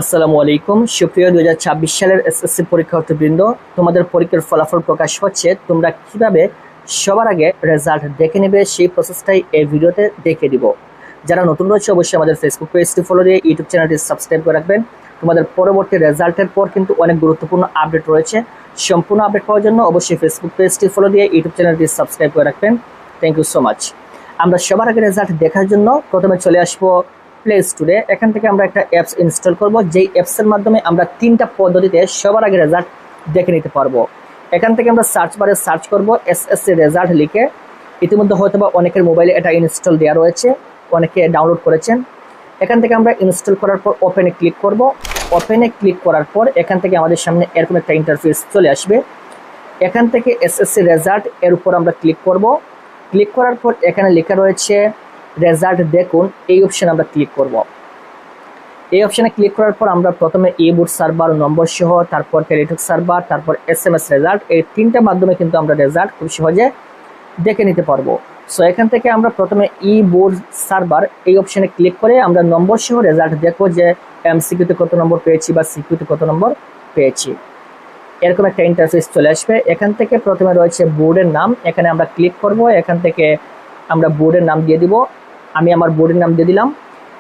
আসসালামু আলাইকুম সুপ্রিয় 2026 সালের এসএসসি পরীক্ষার্থীবৃন্দ, তোমাদের পরীক্ষার ফলাফল প্রকাশ হচ্ছে। তোমরা কিভাবে সবার আগে রেজাল্ট দেখে নেবে সেই প্রসেসটাই এই ভিডিওতে দেখে দিব। যারা নতুন রয়েছে অবশ্যই আমাদের ফেসবুক পেজটি ফলো দিয়ে ইউটিউব চ্যানেলটি সাবস্ক্রাইব করে রাখবেন। তোমাদের পরবর্তী রেজাল্টের পর কিন্তু অনেক গুরুত্বপূর্ণ আপডেট রয়েছে। সম্পূর্ণ আপডেট পাওয়ার জন্য অবশ্যই ফেসবুক পেজটি ফলো দিয়ে ইউটিউব চ্যানেলটি সাবস্ক্রাইব করে রাখবেন। Thank you so much. আমরা সবার আগে রেজাল্ট দেখার জন্য প্রথমে চলে আসবো প্লে স্টোরে। এখান থেকে আমরা একটা অ্যাপস ইনস্টল করব, যেই অ্যাপসের মাধ্যমে আমরা 3টা পদ্ধতিতে সবার আগে রেজাল্ট দেখে নিতে পারবো। এখান থেকে আমরা সার্চ বারে সার্চ করব এসএসসি রেজাল্ট লিখে। ইতিমধ্যে হয়তো বা অনেকের মোবাইলে এটা ইনস্টল দেওয়া রয়েছে, অনেকে ডাউনলোড করেছেন। এখান থেকে আমরা ইনস্টল করার পর ওপেনে ক্লিক করব। ওপেনে ক্লিক করার পর এখান থেকে আমাদের সামনে এরকম একটা ইন্টারফেস চলে আসবে। এখান থেকে এসএসসি রেজাল্ট এর উপর আমরা ক্লিক করব। ক্লিক করার পর এখানে লেখা রয়েছে রেজাল্ট দেখুন, এই অপশানে আমরা ক্লিক করব। এই অপশানে ক্লিক করার পর আমরা প্রথমে ই-বোর্ড সার্ভার নম্বর সহ, তারপর টেলিটক সার্ভার, তারপর এসএমএস রেজাল্ট, এই 3টা মাধ্যমে কিন্তু আমরা রেজাল্ট খুব সহজে দেখে নিতে পারবো। সো এখান থেকে আমরা প্রথমে ই-বোর্ড সার্ভার এই অপশানে ক্লিক করে আমরা নম্বর সহ রেজাল্ট দেখবো যে এমসিকিউতে কত নম্বর পেয়েছি বা সিকিউতে কত নম্বর পেয়েছি। এরকম একটা ইন্টারফেস চলে আসবে। এখান থেকে প্রথমে রয়েছে বোর্ডের নাম, এখানে আমরা ক্লিক করব। এখান থেকে আমরা বোর্ডের নাম দিয়ে দিব। আমি আমার বোর্ডের নাম দিয়ে দিলাম।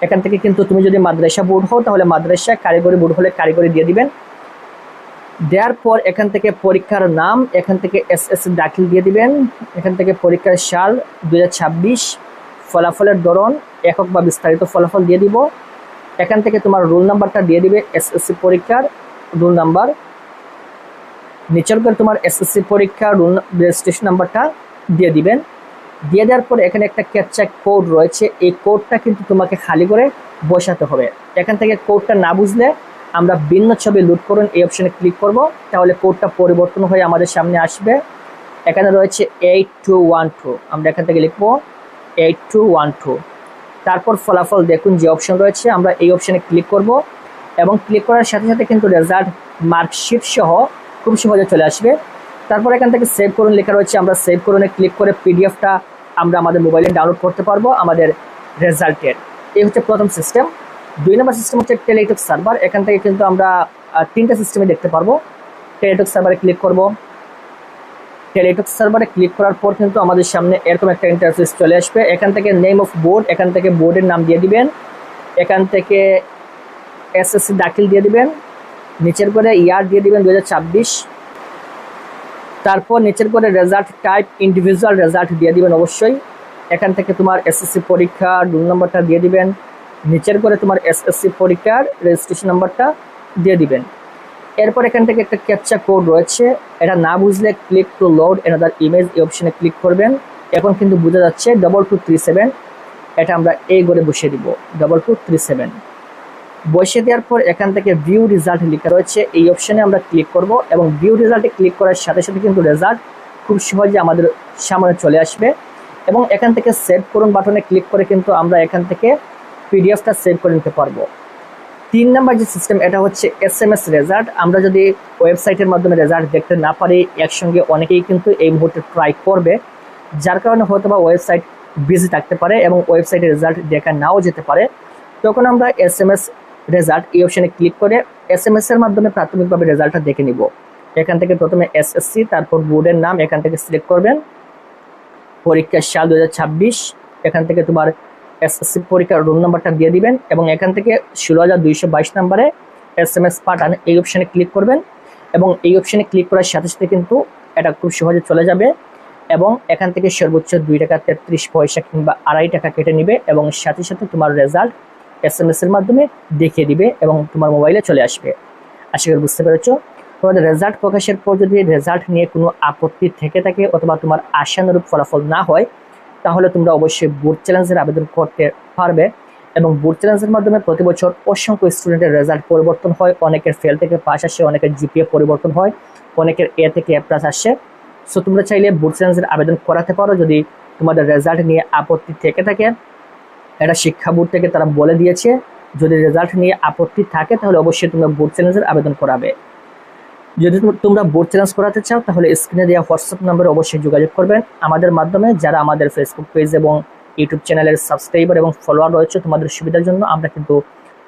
এখান থেকে কিন্তু তুমি যদি মাদ্রাসা বোর্ড হও তাহলে মাদ্রাসা, কারিগরি বোর্ড হলে কারিগরি দিয়ে দিবেন। দেওয়ার পর এখান থেকে পরীক্ষার নাম, এখান থেকে এসএসসি দাখিল দিয়ে দিবেন। এখান থেকে পরীক্ষার সাল 2026, ফলাফলের ধরন একক বা বিস্তারিত ফলাফল দিয়ে দিব। এখান থেকে তোমার রোল নাম্বারটা দিয়ে দিবে, এসএসসি পরীক্ষার রোল নাম্বার। নিচের করে তোমার এসএসসি পরীক্ষার রোল রেজিস্ট্রেশন নাম্বারটা দিয়ে দিবেন। দিয়ে দেওয়ার পর এখানে একটা ক্যাপচা কোড রয়েছে, এই কোডটা কিন্তু তোমাকে খালি করে বসাতে হবে। এখান থেকে কোডটা না বুঝলে আমরা ভিন্ন ছবি লোড করুন এই অপশানে ক্লিক করব, তাহলে কোডটা পরিবর্তন হয়ে আমাদের সামনে আসবে। এখানে রয়েছে 8212, আমরা এখান থেকে লিখবো 8212। তারপর ফলাফল দেখুন যে অপশন রয়েছে, আমরা এই অপশানে ক্লিক করব এবং ক্লিক করার সাথে সাথে কিন্তু রেজাল্ট মার্কশিট সহ খুব সহজে চলে আসবে। তারপর এখান থেকে সেভ করুন লেখা রয়েছে, আমরা সেভ করুনে ক্লিক করে পিডিএফটা আমরা আমাদের মোবাইলে ডাউনলোড করতে পারবো আমাদের রেজাল্টের। এই হচ্ছে প্রথম সিস্টেম। 2 নম্বর সিস্টেম হচ্ছে টেলিটক সার্ভার। এখান থেকে কিন্তু আমরা 3টা সিস্টেমে দেখতে পারবো। টেলিটক সার্ভারে ক্লিক করব। টেলিটক সার্ভারে ক্লিক করার পর কিন্তু আমাদের সামনে এরকম একটা ইন্টারফেস চলে আসবে। এখান থেকে নেম অফ বোর্ড, এখান থেকে বোর্ডের নাম দিয়ে দিবেন। এখান থেকে এসএসসি দাখিল দিয়ে দিবেন। নিচের করে ইয়ার দিয়ে দিবেন 2026। তারপর নিচের করে রেজাল্ট টাইপ ইন্ডিভিজুয়াল রেজাল্ট দিয়ে দিবেন অবশ্যই। এখান থেকে তোমার এসএসসি পরীক্ষার রোল নাম্বারটা দিয়ে দিবেন। নিচের করে তোমার এসএসসি পরীক্ষার রেজিস্ট্রেশন নাম্বারটা দিয়ে দিবেন। এরপর এখান থেকে একটা ক্যাপচা কোড রয়েছে, এটা না বুঝলে click to load another image এই অপশনে ক্লিক করবেন। এখন কিন্তু বোঝা যাচ্ছে 2237, এটা আমরা এই করে বসিয়ে দিব 2237। বসিয়ে দেওয়ার পর এখান থেকে ভিউ রেজাল্ট লেখা রয়েছে, এই অপশানে আমরা ক্লিক করব এবং ভিউ রেজাল্টে ক্লিক করার সাথে সাথে কিন্তু রেজাল্ট খুব সহজে আমাদের সামনে চলে আসবে। এবং এখান থেকে সেভ করুন বাটনে ক্লিক করে কিন্তু আমরা এখান থেকে পিডিএফটা সেভ করে নিতে পারবো। 3 নম্বর যে সিস্টেম, এটা হচ্ছে এসএমএস রেজাল্ট। আমরা যদি ওয়েবসাইটের মাধ্যমে রেজাল্ট দেখতে না পারি, একসঙ্গে অনেকেই কিন্তু এই মুহূর্তে ট্রাই করবে, যার কারণে হয়তো বা ওয়েবসাইট বিজি থাকতে পারে এবং ওয়েবসাইটে রেজাল্ট দেখা নাও যেতে পারে। তখন আমরা এসএমএস রেজাল্ট এই অপশানে ক্লিক করে এসএমএস এর মাধ্যমে প্রাথমিকভাবে রেজাল্টটা দেখে নিব। এখান থেকে প্রথমে এসএসসি, তারপর বোর্ডের নাম এখান থেকে সিলেক্ট করবেন, পরীক্ষার সাল 2026। এখান থেকে তোমার এসএসসি পরীক্ষার রোল নাম্বারটা দিয়ে দিবেন এবং এখান থেকে 16222 নম্বরে এসএমএস পাঠান এই অপশানে ক্লিক করবেন। এবং এই অপশানে ক্লিক করার সাথে সাথে কিন্তু এটা খুব সহজে চলে যাবে এবং এখান থেকে সর্বোচ্চ 2 টাকা 33 পয়সা কিংবা 2.5 টাকা কেটে নিবে এবং সাথে সাথে তোমার রেজাল্ট এসএমএস এর মাধ্যমে দেখিয়ে দিবে এবং তোমার মোবাইলে চলে আসবে। আশা করি বুঝতে পেরেছো। তোমাদের রেজাল্ট প্রকাশের পর যদি রেজাল্ট নিয়ে কোনো আপত্তি থেকে থাকে অথবা তোমার আশানুরূপ ফলাফল না হয়, তাহলে তোমরা অবশ্যই বোর্ড চ্যালেঞ্জের আবেদন করতে পারবে। এবং বোর্ড চ্যালেঞ্জের মাধ্যমে প্রতি বছর অসংখ্য স্টুডেন্টের রেজাল্ট পরিবর্তন হয়, অনেকের ফেল থেকে পাস আসে, অনেকের জিপিএ পরিবর্তন হয়, অনেকের এ থেকে এ প্লাস আসে। সো তোমরা চাইলে বোর্ড চ্যালেঞ্জের আবেদন করাতে পারো যদি তোমাদের রেজাল্ট নিয়ে আপত্তি থেকে থাকে। এটা শিক্ষা বোর্ড থেকে তারা বলে দিয়েছে, যদি রেজাল্ট নিয়ে আপত্তি থাকে তাহলে অবশ্যই তোমরা বোর্ড চ্যালেঞ্জের আবেদন করাবে। যদি তোমরা বোর্ড চ্যালেঞ্জ করাতে চাও তাহলে স্ক্রিনে দেওয়া হোয়াটসঅ্যাপ নম্বরে অবশ্যই যোগাযোগ করবেন আমাদের মাধ্যমে। যারা আমাদের ফেসবুক পেজ এবং ইউটিউব চ্যানেলের সাবস্ক্রাইবার এবং ফলোয়ার রয়েছে, তোমাদের সুবিধার জন্য আমরা কিন্তু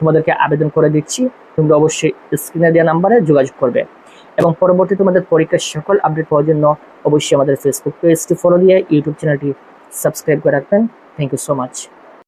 তোমাদেরকে আবেদন করে দিচ্ছি। তোমরা অবশ্যই স্ক্রিনে দেওয়া নাম্বারে যোগাযোগ করবে এবং পরবর্তী তোমাদের পরীক্ষার সকল আপডেট পাওয়ার জন্য অবশ্যই আমাদের ফেসবুক পেজটি ফলো দিয়ে ইউটিউব চ্যানেলটি সাবস্ক্রাইব করে রাখবেন। Thank you so much.